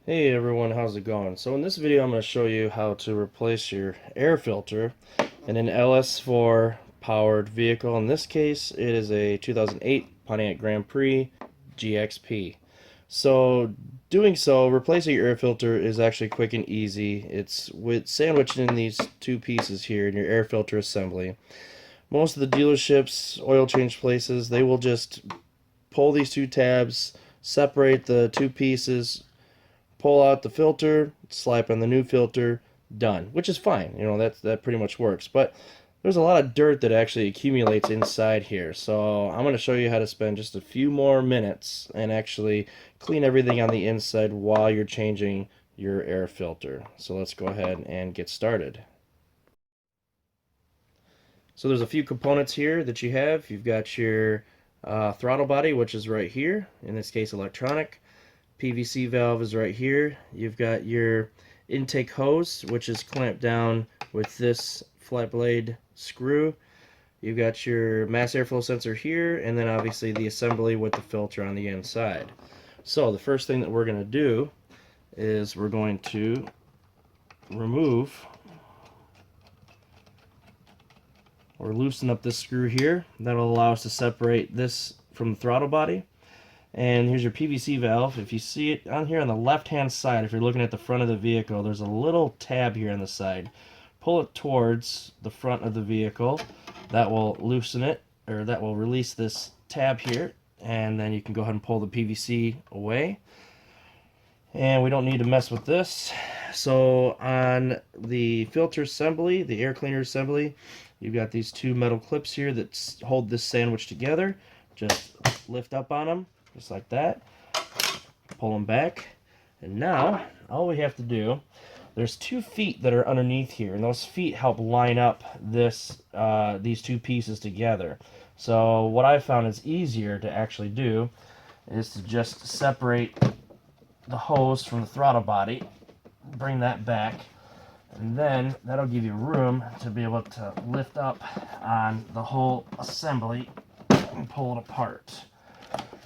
Hey everyone, how's it going? So in this video I'm going to show you how to replace your air filter in an LS4 powered vehicle. In this case it is a 2008 Pontiac Grand Prix GXP. So doing so, replacing your air filter is actually quick and easy. It's sandwiched in these two pieces here in your air filter assembly. Most of the dealerships, oil change places, they will just pull these two tabs, separate the two pieces, pull out the filter, slap on the new filter, done. Which is fine. You know, that pretty much works. But there's a lot of dirt that actually accumulates inside here. So I'm going to show you how to spend just a few more minutes and actually clean everything on the inside while you're changing your air filter. So let's go ahead and get started. So there's a few components here that you have. You've got your throttle body, which is right here, in this case electronic. PVC valve is right here. You've got your intake hose, which is clamped down with this flat blade screw. You've got your mass airflow sensor here, and then obviously the assembly with the filter on the inside. So the first thing that we're going to do is we're going to remove or loosen up this screw here. That'll allow us to separate this from the throttle body. And here's your PVC valve. If you see it on here on the left hand side, if you're looking at the front of the vehicle, there's a little tab here on the side. Pull it towards the front of the vehicle. That will loosen it, or that will release this tab here, and then you can go ahead and pull the PVC away. And we don't need to mess with this. So on the filter assembly, the air cleaner assembly, you've got these two metal clips here that hold this sandwich together. Just lift up on them, just like that. Pull them back. And now, all we have to do, there's 2 feet that are underneath here, and those feet help line up these two pieces together. So what I found is easier to actually do is to just separate the hose from the throttle body, bring that back, and then that'll give you room to be able to lift up on the whole assembly and pull it apart.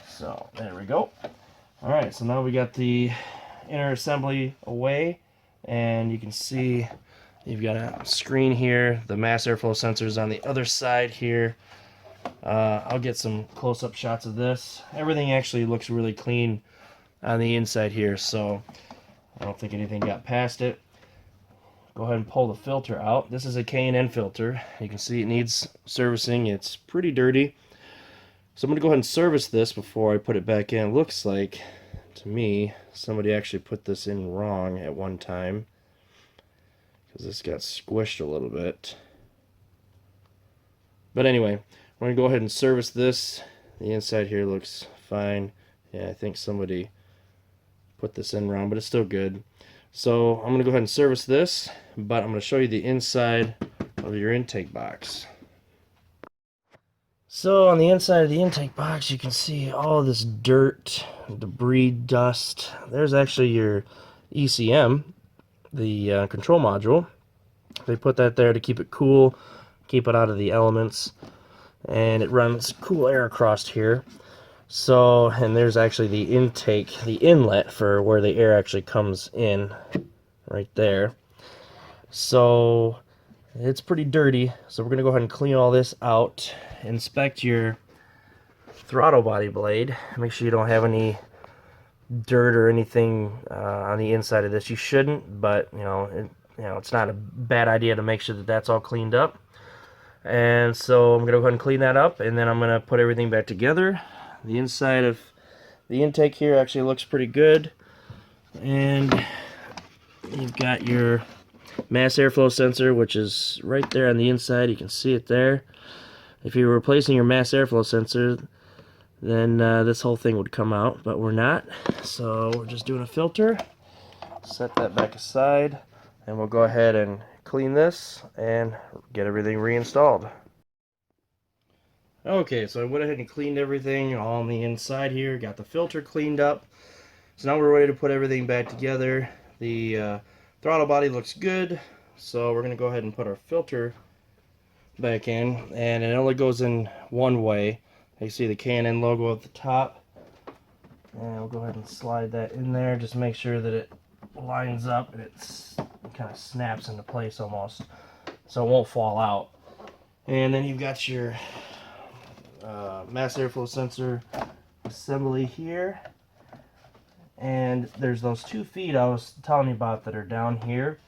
So there we go. Alright, so now we got the inner assembly away, and you can see you've got a screen here. The mass airflow sensor is on the other side here. I'll get some close-up shots of this. Everything actually looks really clean on the inside here, so I don't think anything got past it. Go ahead and pull the filter out. This is a K&N filter. You can see it needs servicing. It's pretty dirty. So I'm going to go ahead and service this before I put it back in. It looks like, to me, somebody actually put this in wrong at one time, because this got squished a little bit. But anyway, we're going to go ahead and service this. The inside here looks fine. Yeah, I think somebody put this in wrong, but it's still good. So I'm going to go ahead and service this, but I'm going to show you the inside of your intake box. So on the inside of the intake box, you can see all this dirt, debris, dust. There's actually your ECM, the control module. They put that there to keep it cool, keep it out of the elements, and it runs cool air across here. So, and there's actually the intake, the inlet for where the air actually comes in, right there. So, it's pretty dirty, so we're going to go ahead and clean all this out. Inspect your throttle body blade. Make sure you don't have any dirt or anything on the inside of this. You shouldn't, but it's not a bad idea to make sure that that's all cleaned up. And so I'm going to go ahead and clean that up, and then I'm going to put everything back together. The inside of the intake here actually looks pretty good. And you've got your mass airflow sensor, which is right there on the inside. You can see it there. If you're replacing your mass airflow sensor, then this whole thing would come out, but we're not. So we're just doing a filter. Set that back aside, and we'll go ahead and clean this and get everything reinstalled. Okay, so I went ahead and cleaned everything all on the inside here, got the filter cleaned up. So now we're ready to put everything back together. The throttle body looks good, so we're going to go ahead and put our filter back in, and it only goes in one way. You see the K&N logo at the top, And we'll go ahead and slide that in there. Just make sure that it lines up and it kind of snaps into place almost, so it won't fall out. And then you've got your mass airflow sensor assembly here. And there's those 2 feet I was telling you about that are down here.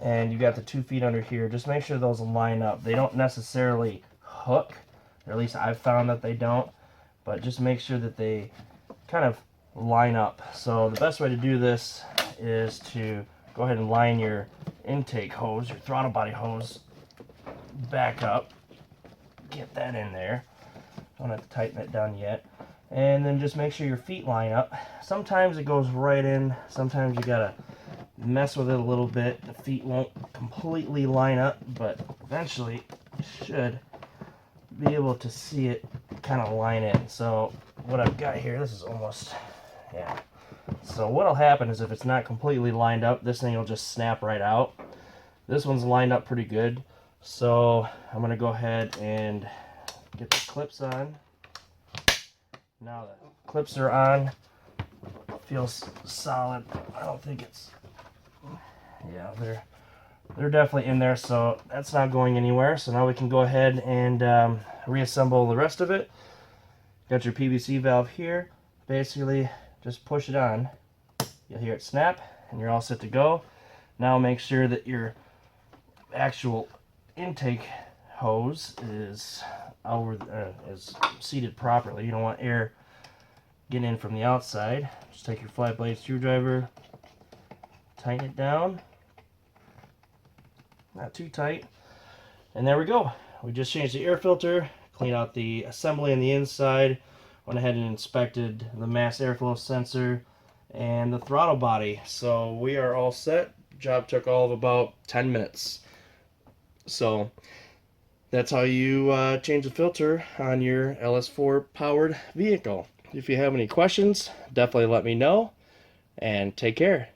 And you got the 2 feet under here. Just make sure those line up. They don't necessarily hook, or at least I've found that they don't, but just make sure that they kind of line up. So the best way to do this is to go ahead and line your intake hose, your throttle body hose, back up. Get that in there. Don't have to tighten it down yet. And then just make sure your feet line up. Sometimes it goes right in, sometimes you gotta mess with it a little bit. The feet won't completely line up, but eventually you should be able to see it kind of line in. So what I've got here, this is almost, yeah. So what'll happen is if it's not completely lined up, this thing will just snap right out. This one's lined up pretty good. So I'm gonna go ahead and get the clips on. Now the clips are on. Feels solid. I don't think it's, yeah, they're definitely in there, so that's not going anywhere. So now we can go ahead and reassemble the rest of it. Got your PVC valve here. Basically, just push it on. You'll hear it snap, and you're all set to go. Now make sure that your actual intake hose is seated properly. You don't want air getting in from the outside. Just take your flat blade screwdriver, tighten it down, not too tight, and there we go. We just changed the air filter, cleaned out the assembly on the inside, went ahead and inspected the mass airflow sensor and the throttle body. So we are all set. Job took all of about 10 minutes. So that's how you change the filter on your LS4 powered vehicle. If you have any questions, definitely let me know, and take care.